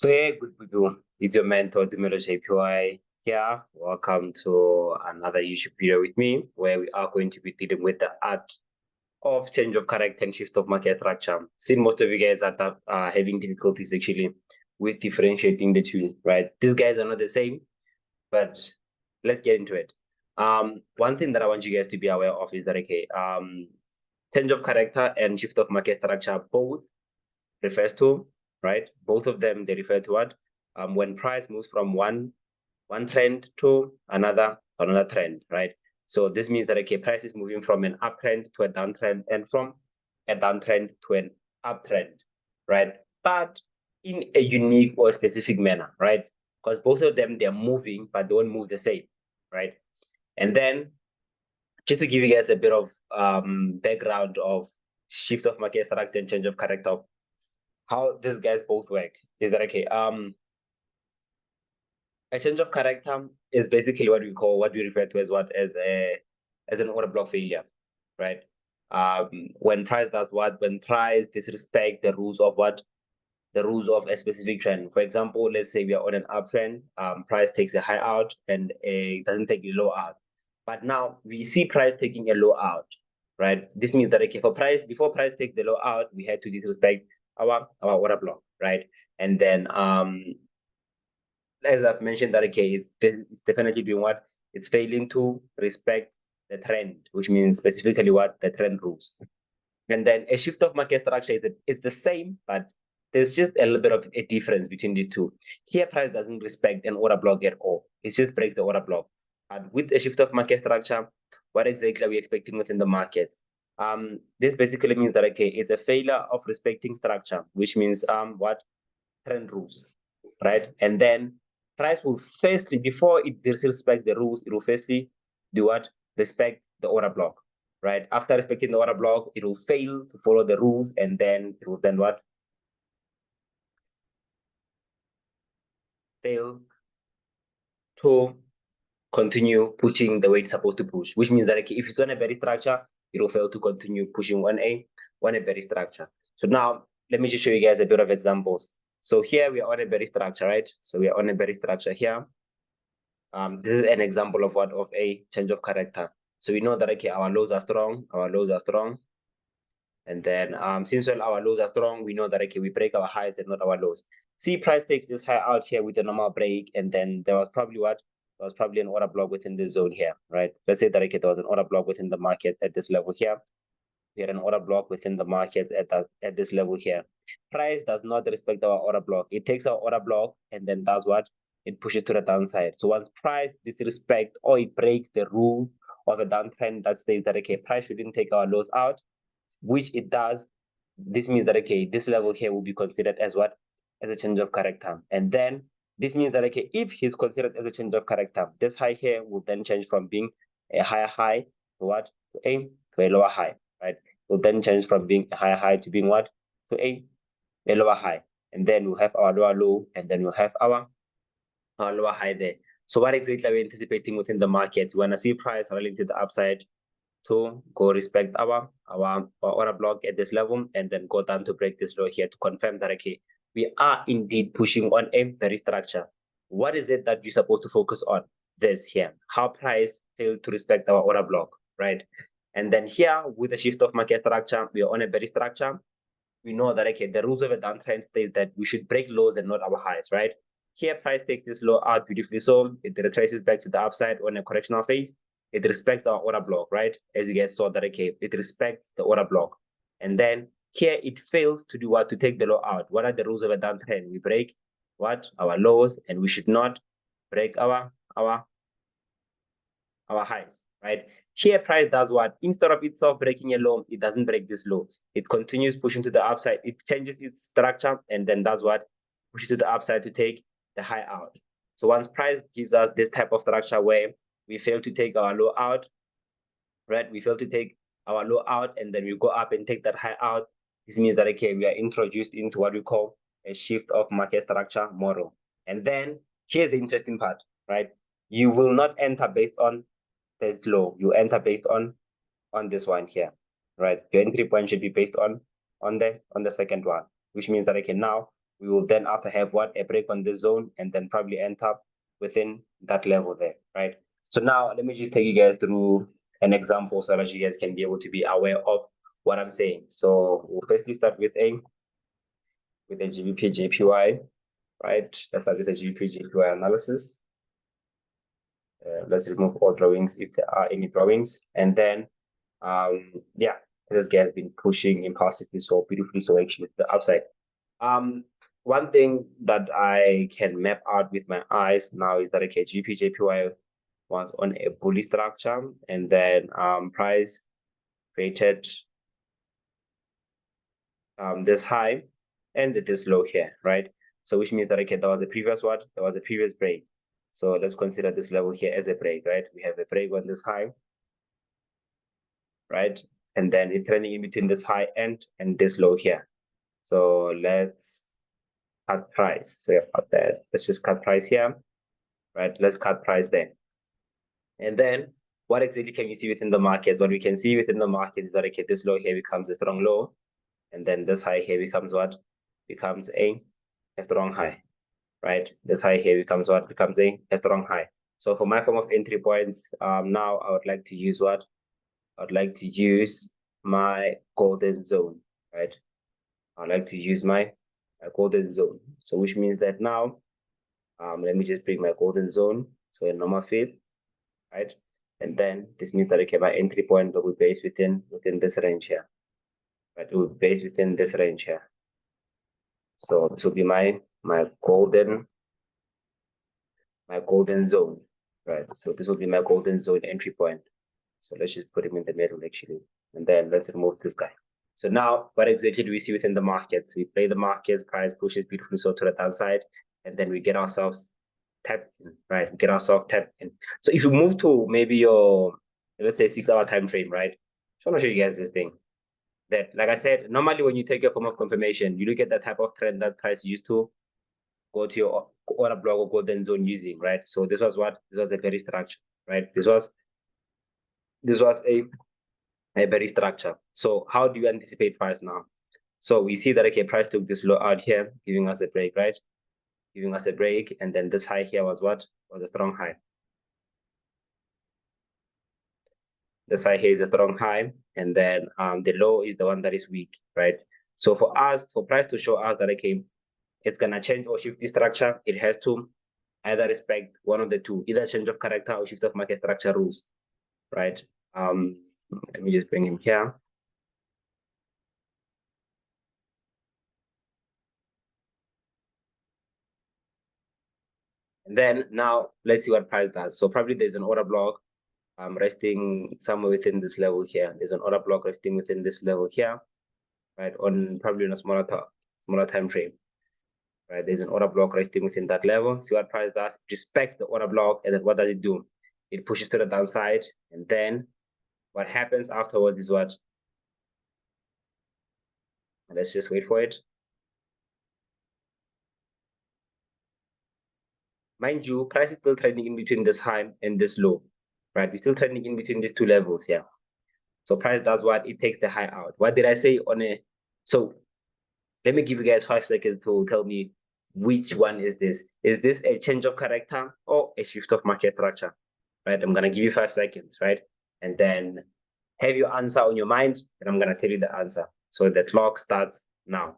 So hey, good people, it's your mentor, Dumelo JPY here. Welcome to another YouTube video with me, where we are going to be dealing with the art of change of character and shift of market structure. Since most of you guys are having difficulties actually with differentiating the two, right? These guys are not the same, but let's get into it. One thing that I want you guys to be aware of is that change of character and shift of market structure both refers to, right? Both of them, they refer to what? When price moves from one trend to another trend, right? So this means that price is moving from an uptrend to a downtrend and from a downtrend to an uptrend, right? But in a unique or specific manner, right? Because both of them, they're moving, but they don't move the same, right? And then just to give you guys a bit of background of shift of market structure and change of character, how these guys both work is that a change of character is basically what we refer to as an order block failure, right? When price does what? When price disrespect the rules of what? The rules of a specific trend. For example, let's say we are on an uptrend, price takes a high out and doesn't take a low out. But now we see price taking a low out, right? This means that before price take the low out, we had to disrespect our order block, right? And then as I've mentioned that it's definitely doing what? It's failing to respect the trend, which means specifically what? The trend rules. And then a shift of market structure is the same, but there's just a little bit of a difference between these two. Here, price doesn't respect an order block at all. It just breaks the order block. And with a shift of market structure, what exactly are we expecting within the market? This basically means that it's a failure of respecting structure, which means what? Trend rules, right? And then price will firstly, before it disrespect the rules, it will firstly do what? Respect the order block, right? After respecting the order block, it will fail to follow the rules, and then it will then what? Fail to continue pushing the way it's supposed to push, which means that if it's on a berry structure, it will fail to continue pushing on a berry structure. So now let me just show you guys a bit of examples. So here we are on a berry structure, right? So we are on a berry structure here. This is an example of what? Of a change of character. So we know that our lows are strong, and then since our lows are strong, we know that we break our highs and not our lows. See, price takes this high out here with a normal break, and then there was probably what? There was probably an order block within this zone here, right? Let's say that there was an order block within the market at this level here. We had an order block within the market at this level here. Price does not respect our order block. It takes our order block and then does what? It pushes to the downside. So once price disrespect or it breaks the rule of a downtrend that says that price shouldn't take our lows out, which it does, this means that this level here will be considered as what? As a change of character. And then this means that if he's considered as a change of character, this high here will then change from being a higher high to what? To a lower high, right? Will then change from being a higher high to being what? To a lower high. And then we'll have our lower low, and then we'll have our lower high there. So what exactly are we anticipating within the market? We want to see price rallying to the upside to go respect our order block at this level, and then go down to break this low here to confirm that we are indeed pushing on a berry structure. What is it that you're supposed to focus on? This here, how price failed to respect our order block, right? And then here with the shift of market structure, we are on a berry structure. We know that the rules of a downtrend states that we should break lows and not our highs, right? Here price takes this low out beautifully, so it retraces back to the upside on a correctional phase. It respects our order block, right? As you guys saw that it respects the order block. And then here it fails to do what? To take the low out. What are the rules of a downtrend? We break what? Our lows, and we should not break our highs, right? Here price does what? Instead of itself breaking a low, it doesn't break this low. It continues pushing to the upside. It changes its structure and then does what? Pushes to the upside to take the high out. So once price gives us this type of structure where we fail to take our low out, right? We fail to take our low out, and then we go up and take that high out. This means that we are introduced into what we call a shift of market structure model. And then here's the interesting part, right? You will not enter based on this low. You enter based on this one here, right? Your entry point should be based on the second one, which means that now we will then after have what, a break on this zone, and then probably end up within that level there, right? So now let me just take you guys through an example so that you guys can be able to be aware of what I'm saying. So we'll firstly start with a GBP JPY, right? Let's start with the GBP JPY analysis. Let's remove all drawings if there are any drawings, and then yeah, this guy has been pushing impulsively so beautifully, so actually the upside. One thing that I can map out with my eyes now is that okay, GBP JPY was on a bully structure, and then price created this high and this low here, right? So which means that okay, there was a previous what? There was a previous break. So let's consider this level here as a break, right? We have a break on this high, right? And then it's trending in between this high end and this low here. So let's cut price. So about that, let's just cut price here, right? Let's cut price there. And then what exactly can you see within the market? What we can see within the market is that okay, this low here becomes a strong low, and then this high here becomes what? Becomes a strong high, right? This high here becomes what? Becomes a strong high. So for my form of entry points, now I would like to use what? I'd like to use my golden zone, right? I'd like to use my golden zone. So which means that now, let me just bring my golden zone to a normal field, right? And then this means that okay, my entry point will be based within this range here, right? It will be based within this range here. So this will be my golden zone, right? So this will be my golden zone entry point. So let's just put him in the middle actually, and then let's remove this guy. So now, what exactly do we see within the markets? We play the markets, price pushes beautifully so to the downside, and then we get ourselves tapped in, right? We get ourselves tapped in. So if you move to maybe your, let's say 6-hour time frame, right? I want to show you guys this thing. That, like I said, normally when you take a form of confirmation, you look at the type of trend that price used to go to your order block or golden zone using, right? So this was what? This was a very structure, right? This was a very structure. So how do you anticipate price now? So we see that okay, price took this low out here, giving us a break, right? Giving us a break, and then this high here was what? Was a strong high. This high here is a strong high, and then the low is the one that is weak, right? So for us, for price to show us that okay, it's gonna change or shift the structure, it has to either respect one of the two, either change of character or shift of market structure rules, right? Let me just bring him here. And then now let's see what price does. So probably there's an order block resting somewhere within this level here. There's an order block resting within this level here, right? On probably on a smaller time frame, right? There's an order block resting within that level. See what price does. It respects the order block, and then what does it do? It pushes to the downside, and then what happens afterwards is what? Let's just wait for it. Mind you, price is still trading in between this high and this low, right? We're still trading in between these two levels here. So price does what? It takes the high out. What did I say on a? So let me give you guys 5 seconds to tell me which one is this. Is this a change of character or a shift of market structure? Right? I'm gonna give you 5 seconds, right? And then have your answer on your mind, and I'm gonna tell you the answer. So the clock starts now.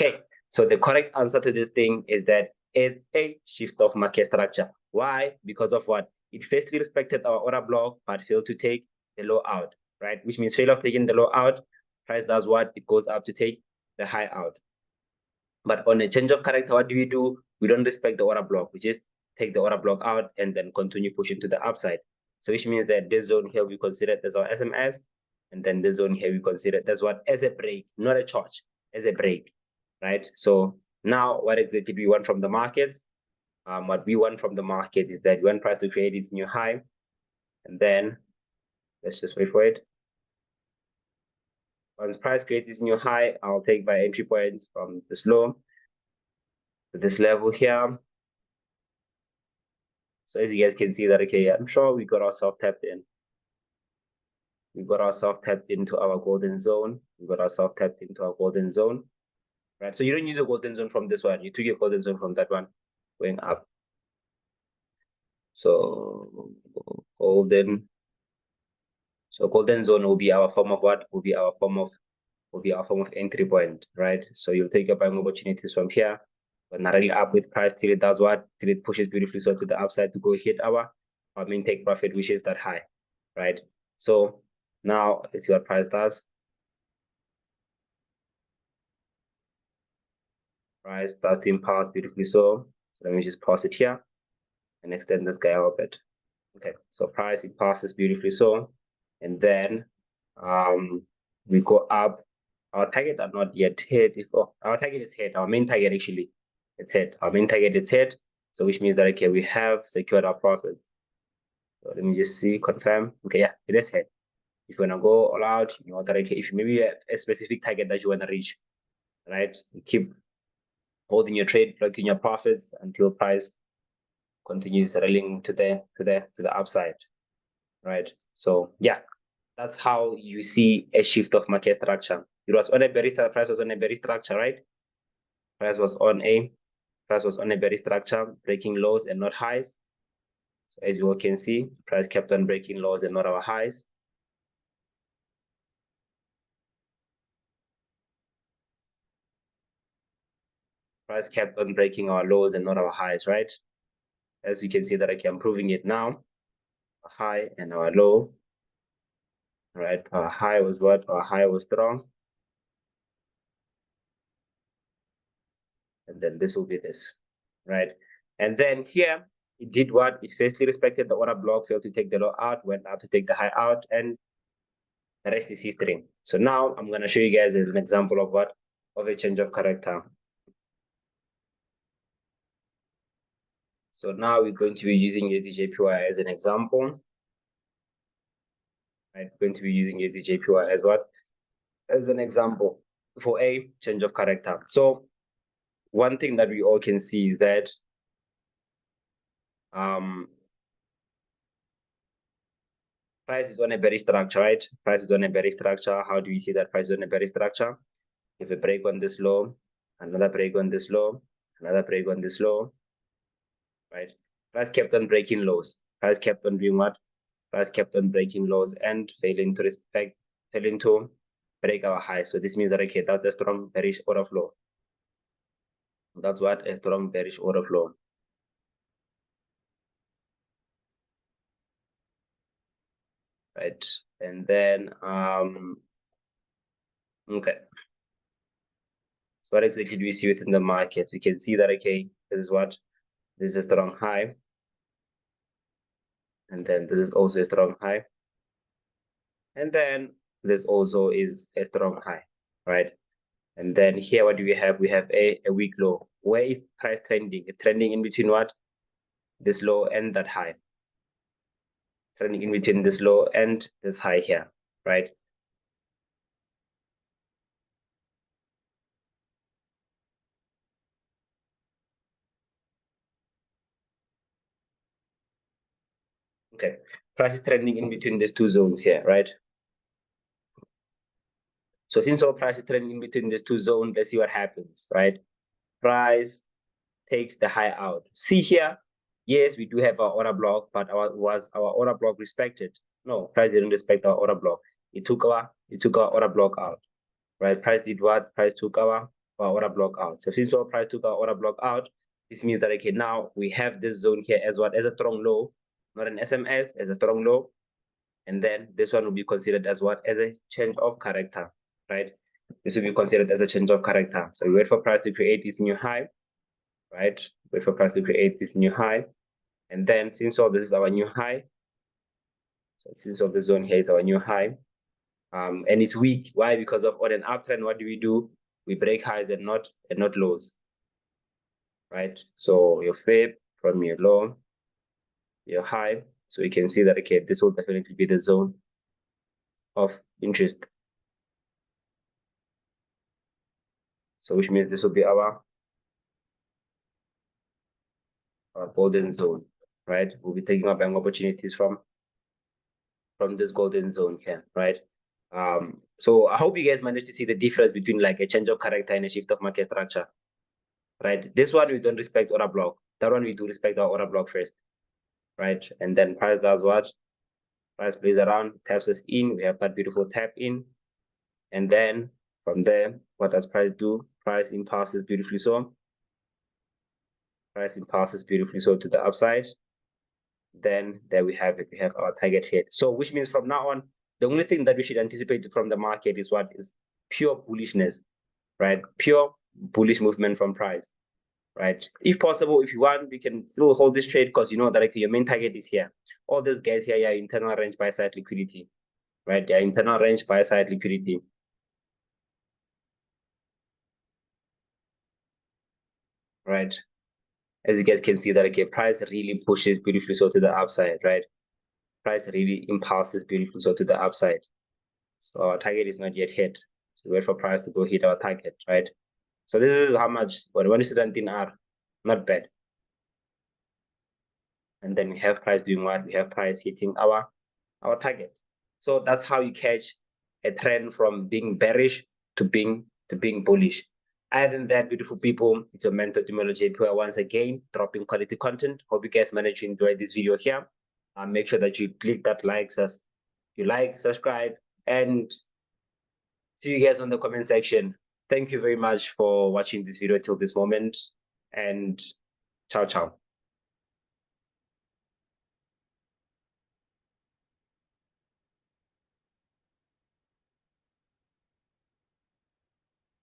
Okay, so the correct answer to this thing is that it's a shift of market structure. Why? Because of what? It firstly respected our order block, but failed to take the low out, right? Which means fail of taking the low out, price does what? It goes up to take the high out. But on a change of character, what do? We don't respect the order block. We just take the order block out and then continue pushing to the upside. So which means that this zone here we consider as our SMS, and then this zone here we consider as what? As a break, not a charge, as a break, right? So now what exactly do we want from the markets? What we want from the market is that we want price to create its new high, and then let's just wait for it. Once price creates its new high, I'll take my entry points from this low to this level here. So as you guys can see that, okay, I'm sure we got ourselves tapped in. We got ourselves tapped into our golden zone. We got ourselves tapped into our golden zone. Right. So you don't use a golden zone from this one. You took your golden zone from that one going up. So golden. So golden zone will be our form of what? Will be our form of entry point, right? So you'll take your buying opportunities from here, but narrowly up with price till it does what? Till it pushes beautifully so to the upside to go hit our main take profit, which is that high, right? So now let's see what price does. Price starts to impulse beautifully so. Let me just pause it here and extend this guy out a bit. Okay, so price it passes beautifully so, and then we go up. Our target are not yet hit. If our target is hit, our main target actually it's hit. Our main target is hit, so which means that okay, we have secured our profits. So let me just see, confirm. Okay, yeah, it is hit. If you wanna go all out, you know that okay, if you maybe have a specific target that you wanna reach, right? You keep holding your trade, blocking your profits until price continues rallying to the upside, right? So yeah, that's how you see a shift of market structure. It was on a bearish price was on a bearish structure, right? Price was on a bearish structure, breaking lows and not highs. So as you all can see, price kept on breaking lows and not our highs. Price kept on breaking our lows and not our highs, right? As you can see that I'm proving it now. A high and our low, right? Our high was what? Our high was strong. And then this will be this, right? And then here, it did what? It firstly respected the order block, failed to take the low out, went up to take the high out, and the rest is history. So now I'm going to show you guys an example of what? Of a change of character. So now we're going to be using USDJPY as an example. Right, we're going to be using USDJPY as what? As an example for a change of character. So one thing that we all can see is that price is on a bearish structure, right? Price is on a bearish structure. How do we see that price is on a bearish structure? If a break on this low, another break on this low, another break on this low, right? Price kept on breaking lows. Price kept on doing what? Price kept on breaking lows and failing to break our high. So this means that okay, that's a strong bearish order flow. That's what? A strong bearish order flow. Right. And then okay. So what exactly do we see within the market? We can see that okay, this is what? This is a strong high. And then this is also a strong high. And then this also is a strong high, right? And then here, what do we have? We have a weak low. Where is price trending? It's trending in between what? This low and that high. Trending in between this low and this high here, right? Okay, price is trending in between these two zones here, right? So since all price is trending in between these two zones, let's see what happens, right? Price takes the high out. See here, yes, we do have our order block, but was our order block respected? No, price didn't respect our order block. It took our order block out, right? Price did what? Price took our order block out. So since our price took our order block out, this means that okay, now we have this zone here as what? As a strong low, not an SMS, as a strong low. And then this one will be considered as what? As a change of character, right? This will be considered as a change of character. So we wait for price to create this new high, right? Wait for price to create this new high. And then since all this is our new high, so since all the zone here is our new high, and it's weak. Why? Because of on an uptrend, what do? We break highs and not lows, right? So your fib from your low, your high. So you can see that okay, this will definitely be the zone of interest. So which means this will be our golden zone, right? We'll be taking our buying opportunities from golden zone here, right? So I hope you guys managed to see the difference between like a change of character and a shift of market structure, right? This one we don't respect order block. That one we do respect our order block first, right? And then price does what? Price plays around, taps us in. We have that beautiful tap in, and then from there, what does price do? Price impulses beautifully so. Price impulses beautifully so to the upside. Then there we have it. We have our target hit. So which means from now on, the only thing that we should anticipate from the market is what is pure bullishness, right? Pure bullish movement from price, right? If possible, if you want, we can still hold this trade because you know that your main target is here. All these guys here, yeah, internal range buy side liquidity, right? Yeah, internal range buy side liquidity. Right. As you guys can see that okay, price really pushes beautifully so to the upside, right? Price really impulses beautifully so to the upside. So our target is not yet hit. So wait for price to go hit our target, right? So this is how much, but when you see that in R, not bad. And then we have price doing what? We have price hitting our target. So that's how you catch a trend from being bearish to being bullish. Other than that, beautiful people, it's your mentor Timology who are once again dropping quality content. Hope you guys managed to enjoy this video here. Make sure that you click that like, subscribe, and see you guys on the comment section. Thank you very much for watching this video till this moment, and ciao ciao.